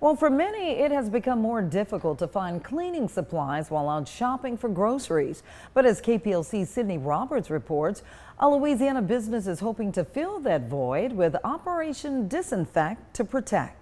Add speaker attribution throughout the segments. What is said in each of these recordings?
Speaker 1: Well, for many, it has become more difficult to find cleaning supplies while out shopping for groceries. But as KPLC's Sydney Roberts reports, a Louisiana business is hoping to fill that void with Operation Disinfect to Protect.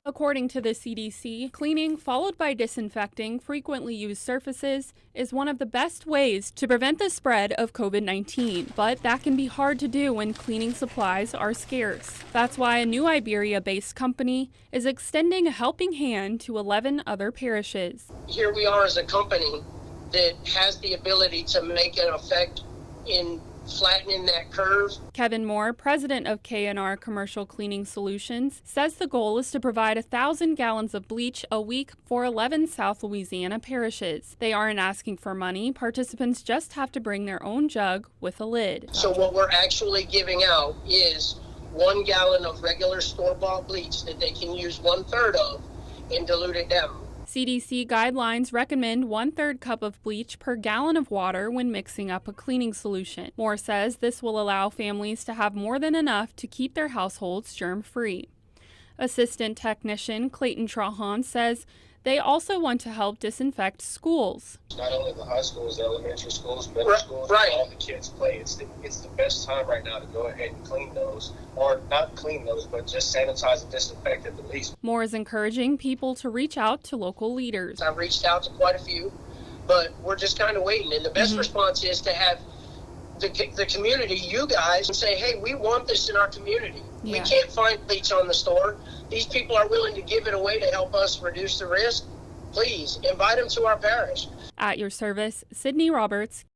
Speaker 2: According to the CDC, cleaning followed by disinfecting frequently used surfaces is one of the best ways to prevent the spread of COVID-19. But that can be hard to do when cleaning supplies are scarce. That's why a new Iberia-based company is extending a helping hand to 11 other parishes.
Speaker 3: Here we are as a company that has the ability to make an effect in flattening that curve.
Speaker 2: Kevin Moore, president of K&R Commercial Cleaning Solutions, says the goal is to provide 1,000 gallons of bleach a week for 11 South Louisiana parishes. They aren't asking for money. Participants just have to bring their own jug with a lid.
Speaker 3: So what we're actually giving out is 1 gallon of regular store-bought bleach that they can use 1/3 of and dilute it down.
Speaker 2: CDC guidelines recommend 1/3 cup of bleach per gallon of water when mixing up a cleaning solution. Moore says this will allow families to have more than enough to keep their households germ-free. Assistant technician Clayton Trahan says they also want to help disinfect schools.
Speaker 4: Not only the high schools, the elementary schools, middle schools, where all the kids play. It's the best time right now to go ahead and clean those, or not clean those, but just sanitize and disinfect at the least.
Speaker 2: Moore is encouraging people to reach out to local leaders.
Speaker 3: I've reached out to quite a few, but we're just kind of waiting. And the best response is to have the community, you guys, say, hey, we want this in our community. We can't find bleach on the store. These people are willing to give it away to help us reduce the risk. Please invite them to our parish.
Speaker 2: At your service, Sydney Roberts.